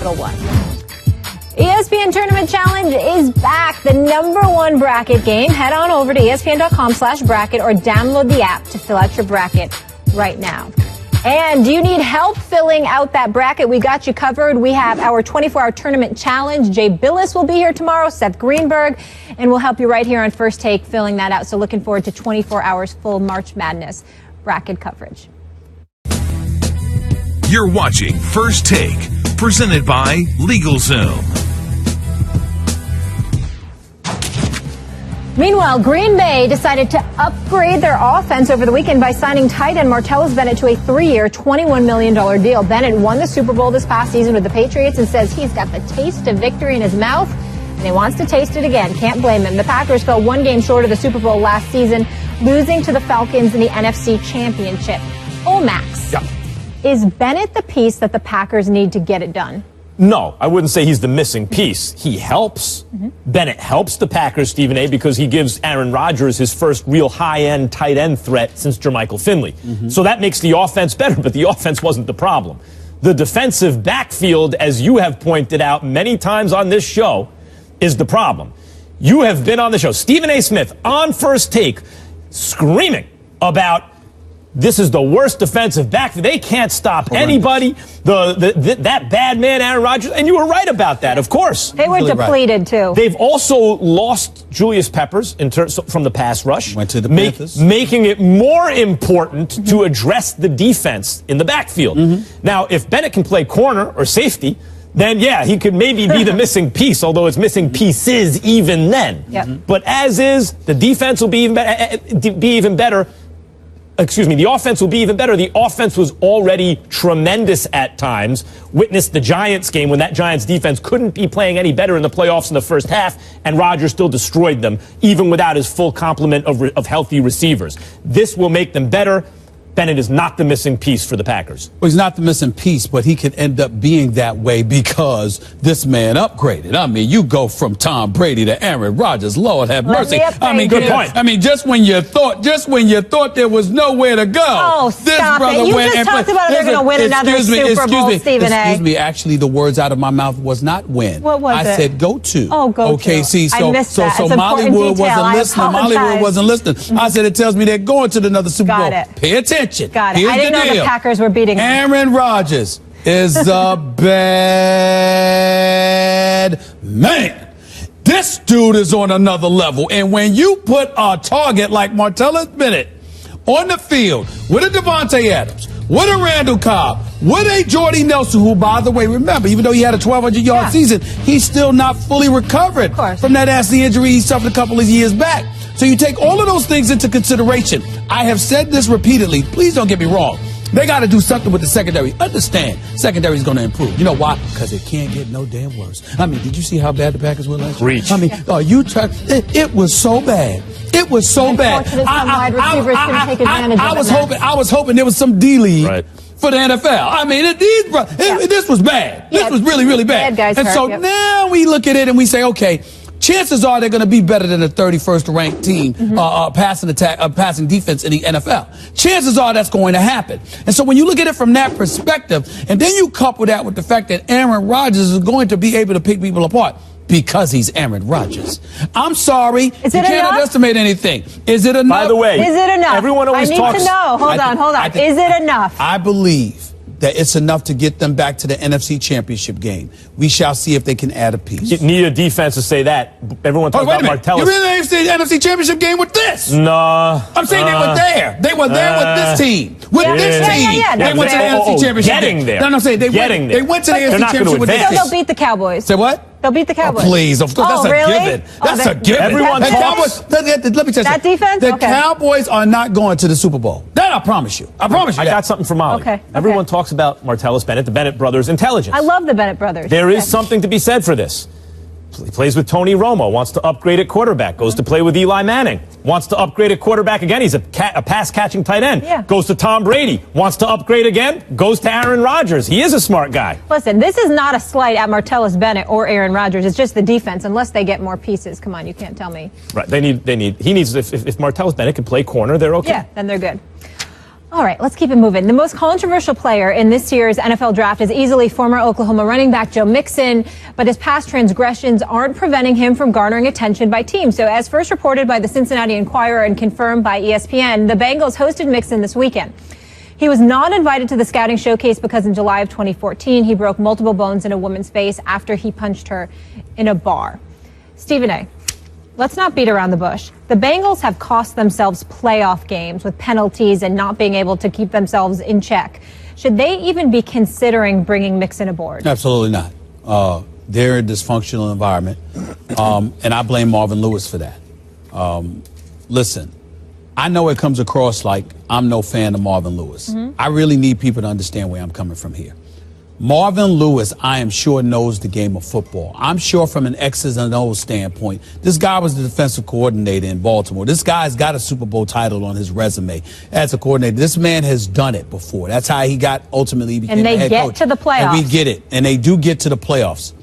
capital One. ESPN Tournament Challenge is back. The #1 bracket game. Head on over to ESPN.com/bracket or download the app to fill out your bracket right now. And do you need help filling out that bracket? We got you covered. We have our 24-hour tournament challenge. Jay Billis will be here tomorrow, Seth Greenberg, and we'll help you right here on First Take filling that out. So looking forward to 24 hours full March Madness bracket coverage. You're watching First Take, presented by LegalZoom. Meanwhile, Green Bay decided to upgrade their offense over the weekend by signing tight end Martellus Bennett to a 3-year, $21 million deal. Bennett won the Super Bowl this past season with the Patriots and says he's got the taste of victory in his mouth, and he wants to taste it again. Can't blame him. The Packers fell one game short of the Super Bowl last season, losing to the Falcons in the NFC Championship. Max, is Bennett the piece that the Packers need to get it done? No, I wouldn't say he's the missing piece. He helps. Bennett helps the Packers, Stephen A., because he gives Aaron Rodgers his first real high-end tight end threat since Jermichael Finley. So that makes the offense better, but the offense wasn't the problem. The defensive backfield, as you have pointed out many times on this show, is the problem. You have been on the show, Stephen A. Smith, on First Take, screaming about this is the worst defensive backfield. They can't stop anybody. That bad man, Aaron Rodgers, and you were right about that, of course. They were depleted, too. They've also lost Julius Peppers from the pass rush. Went to the Panthers. Making it more important to address the defense in the backfield. Now, if Bennett can play corner or safety, then, yeah, he could maybe be the missing piece, although it's missing pieces even then. But as is, the defense will be even better. Excuse me, the offense will be even better. The offense was already tremendous at times. Witness the Giants game when that Giants defense couldn't be playing any better in the playoffs in the first half, and Rodgers still destroyed them, even without his full complement of healthy receivers. This will make them better. Bennett is not the missing piece for the Packers. Well, he's not the missing piece, but he could end up being that way because this man upgraded. I mean, you go from Tom Brady to Aaron Rodgers. Lord have mercy. I mean, good point. I mean, just when you thought there was nowhere to go. Oh, stop it. You just talked about they're going to win another Super Bowl, Stephen A. Excuse me. Actually, the words out of my mouth was not win. What was it? I said go to. Oh, go to. OKC. I missed that. So Mollywood wasn't listening. Mollywood wasn't listening. I said it tells me they're going to another Super Bowl. Got it. Pay attention. Got it. I didn't know the Packers were beating them. Aaron Rodgers is a bad man. This dude is on another level. And when you put a target like Martellus Bennett on the field with a Devontae Adams, with a Randall Cobb, with a Jordy Nelson, who, by the way, remember, even though he had a 1,200-yard season, he's still not fully recovered from that nasty injury he suffered a couple of years back. So you take all of those things into consideration. I have said this repeatedly. Please don't get me wrong. They got to do something with the secondary. Understand, secondary is going to improve. You know why? Because it can't get no damn worse. I mean, did you see how bad the Packers were last year? I mean, it was so bad. It was so bad. I was hoping there was some D-League for the NFL. I mean, this was bad. This was really, really bad. And so now we look at it and we say, okay, chances are they're going to be better than the 31st ranked team passing defense in the NFL. Chances are that's going to happen. And so when you look at it from that perspective, and then you couple that with the fact that Aaron Rodgers is going to be able to pick people apart because he's Aaron Rodgers. I'm sorry. You can't underestimate anything. Is it enough? By the way, is it enough? Everyone always talks. I need to know. Hold on. Is it enough? I believe that it's enough to get them back to the NFC Championship game. We shall see if they can add a piece. You need a defense to say that. Everyone talks about Martellus. You're in the NFC Championship game with this. No. I'm saying they were there. They were there with this team. With this team. They went to the NFC Championship game. There. No, I'm saying they went to the NFC Championship with this. So they'll beat the Cowboys. Say what? They'll beat the Cowboys. Oh, please, of course, that's a given. That's a given. Everyone talks. Let me tell you that defense. The Cowboys are not going to the Super Bowl. That I promise you. I promise you. I got something for Molly. Everyone talks about Martellus Bennett, the Bennett brothers' intelligence. I love the Bennett brothers. There is something to be said for this. He plays with Tony Romo, wants to upgrade at quarterback, goes to play with Eli Manning, wants to upgrade at quarterback again. He's a pass-catching tight end. Goes to Tom Brady, wants to upgrade again, goes to Aaron Rodgers. He is a smart guy. Listen, this is not a slight at Martellus Bennett or Aaron Rodgers. It's just the defense, unless they get more pieces. Come on, you can't tell me. Right, he needs, if Martellus Bennett can play corner, they're okay. Yeah, then they're good. All right, let's keep it moving. The most controversial player in this year's NFL draft is easily former Oklahoma running back Joe Mixon, but his past transgressions aren't preventing him from garnering attention by teams. So as first reported by the Cincinnati Enquirer and confirmed by ESPN, the Bengals hosted Mixon this weekend. He was not invited to the scouting showcase because in July of 2014, he broke multiple bones in a woman's face after he punched her in a bar. Stephen A., let's not beat around the bush. The Bengals have cost themselves playoff games with penalties and not being able to keep themselves in check. Should they even be considering bringing Mixon aboard? Absolutely not. They're a dysfunctional environment, and I blame Marvin Lewis for that. Listen, I know it comes across like I'm no fan of Marvin Lewis. I really need people to understand where I'm coming from here. Marvin Lewis, I am sure, knows the game of football. I'm sure from an X's and O's standpoint, this guy was the defensive coordinator in Baltimore. This guy's got a Super Bowl title on his resume as a coordinator. This man has done it before. That's how he got ultimately became the head coach. And they get to the playoffs. And we get it. And they do get to the playoffs.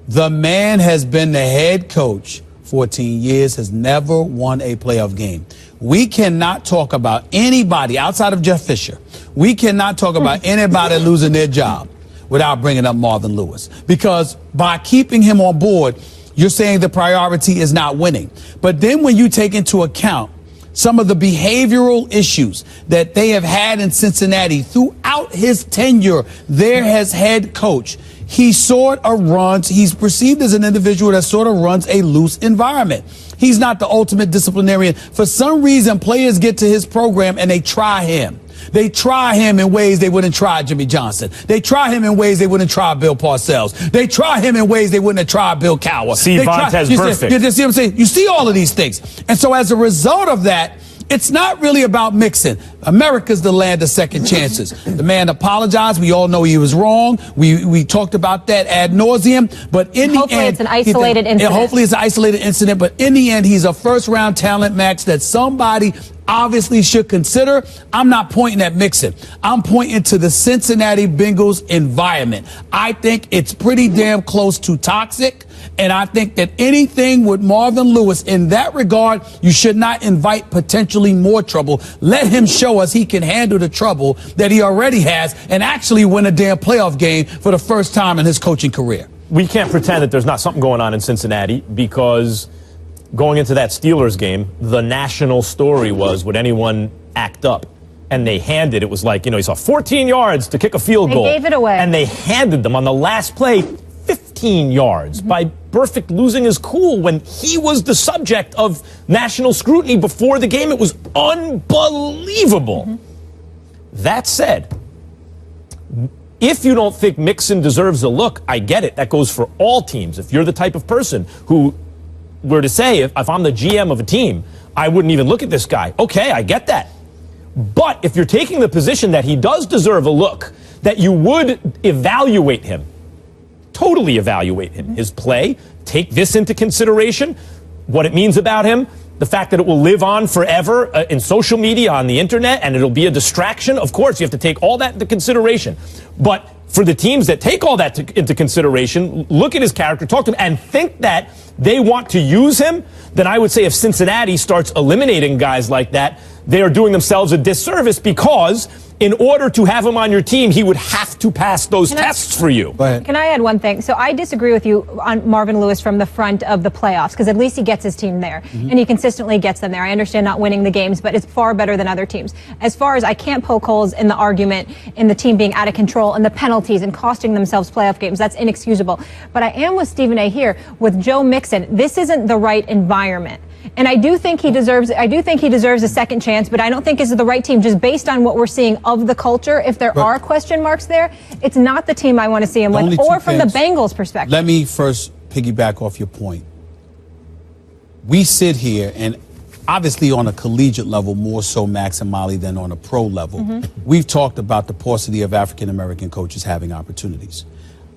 The man has been the head coach 14 years, has never won a playoff game. We cannot talk about anybody outside of Jeff Fisher. We cannot talk about anybody losing their job without bringing up Marvin Lewis. Because by keeping him on board, you're saying the priority is not winning. But then when you take into account some of the behavioral issues that they have had in Cincinnati throughout his tenure there as head coach, he sort of runs, he's perceived as an individual that sort of runs a loose environment. He's not the ultimate disciplinarian. For some reason, players get to his program and they try him. They try him in ways they wouldn't try Jimmy Johnson. They try him in ways they wouldn't try Bill Parcells. They try him in ways they wouldn't have tried Bill Cowher. See, Vontaze perfect. You see what I'm saying? You see all of these things. And so as a result of that, it's not really about Mixon. America's the land of second chances. The man apologized. We all know he was wrong. We talked about that ad nauseum. But in the end, hopefully it's an isolated incident. Hopefully it's an isolated incident. But in the end, he's a first-round talent, Max, that somebody obviously should consider. I'm not pointing at Mixon. I'm pointing to the Cincinnati Bengals environment. I think it's pretty damn close to toxic. And I think that anything with Marvin Lewis in that regard, you should not invite potentially more trouble. Let him show us he can handle the trouble that he already has and actually win a damn playoff game for the first time in his coaching career. We can't pretend that there's not something going on in Cincinnati, because going into that Steelers game, the national story was, would anyone act up? And they handed, it was like, he saw 14 yards to kick a field goal. They gave it away. And they handed them on the last play 15 yards by Burfict losing his cool when he was the subject of national scrutiny before the game. It was unbelievable. That said, if you don't think Mixon deserves a look, I get it. That goes for all teams. If you're the type of person who were to say, if I'm the GM of a team, I wouldn't even look at this guy. Okay, I get that. But if you're taking the position that he does deserve a look, that you would evaluate him, totally evaluate him, his play, take this into consideration, what it means about him, the fact that it will live on forever in social media, on the internet, and it'll be a distraction. Of course, you have to take all that into consideration. But for the teams that take all that into consideration, look at his character, talk to him, and think that they want to use him, then I would say if Cincinnati starts eliminating guys like that, they are doing themselves a disservice, because in order to have him on your team, he would have to pass those tests for you. Can I add one thing? So I disagree with you on Marvin Lewis from the front of the playoffs, because at least he gets his team there, and he consistently gets them there. I understand not winning the games, but it's far better than other teams. As far as I can't poke holes in the argument in the team being out of control and the penalties and costing themselves playoff games, that's inexcusable. But I am with Stephen A. here with Joe Mixon. This isn't the right environment. And I do think he deserves a second chance, but I don't think this is the right team just based on what we're seeing of the culture. If there are question marks there, it's not the team I want to see him with, or from the Bengals' perspective. Let me first piggyback off your point. We sit here, and obviously on a collegiate level, more so Max and Molly than on a pro level, we've talked about the paucity of African-American coaches having opportunities.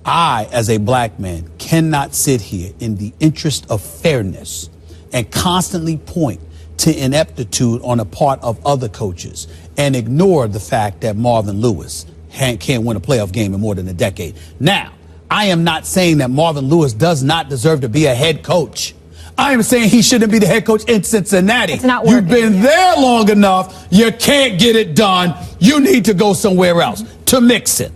I, as a black man, cannot sit here in the interest of fairness and constantly point to ineptitude on the part of other coaches and ignore the fact that Marvin Lewis can't win a playoff game in more than a decade. Now, I am not saying that Marvin Lewis does not deserve to be a head coach. I am saying he shouldn't be the head coach in Cincinnati. It's not You've working. been there long enough. You can't get it done. You need to go somewhere else. To Mixon.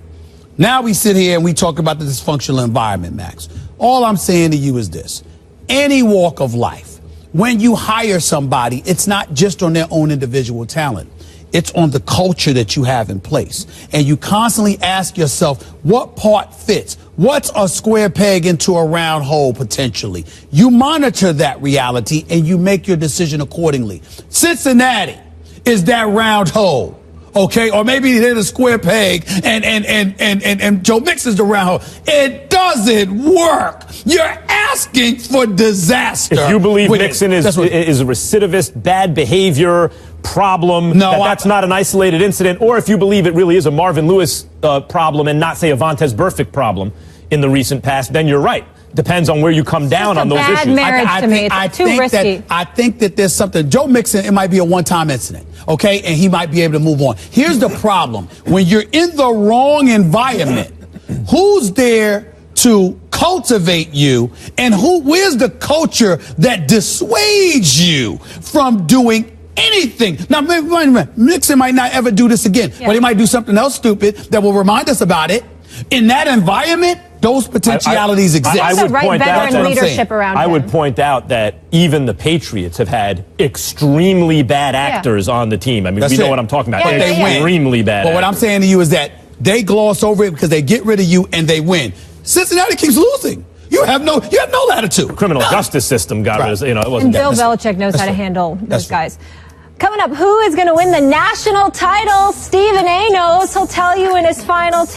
Now we sit here and we talk about the dysfunctional environment, Max. All I'm saying to you is this. Any walk of life, when you hire somebody, it's not just on their own individual talent. It's on the culture that you have in place. And you constantly ask yourself, what part fits? What's a square peg into a round hole potentially? You monitor that reality and you make your decision accordingly. Cincinnati is that round hole. Okay, or maybe they're the square peg and Joe Mixon's the round hole. It doesn't work. You're asking for disaster. If you believe Mixon is a recidivist, bad behavior problem, that's not an isolated incident, or if you believe it really is a Marvin Lewis problem and not, say, a Vontaze Burfict problem in the recent past, then you're right. Depends on where you come down on those issues. I think that there's something. Joe Mixon, it might be a one-time incident, okay, and he might be able to move on. Here's the problem. When you're in the wrong environment, who's there to cultivate you, and where's the culture that dissuades you from doing anything? Now, Mixon might not ever do this again, but he might do something else stupid that will remind us about it. In that environment, those potentialities exist. I would point out that even the Patriots have had extremely bad actors on the team. I mean, we know what I'm talking about. But they win. Extremely bad. But what I'm saying to you is that they gloss over it because they get rid of you and they win. Cincinnati keeps losing. You have no latitude. The criminal justice system got us. It wasn't. And Bill Belichick knows how to handle those guys. Coming up, who is going to win the national title? Stephen A knows. He'll tell you in his final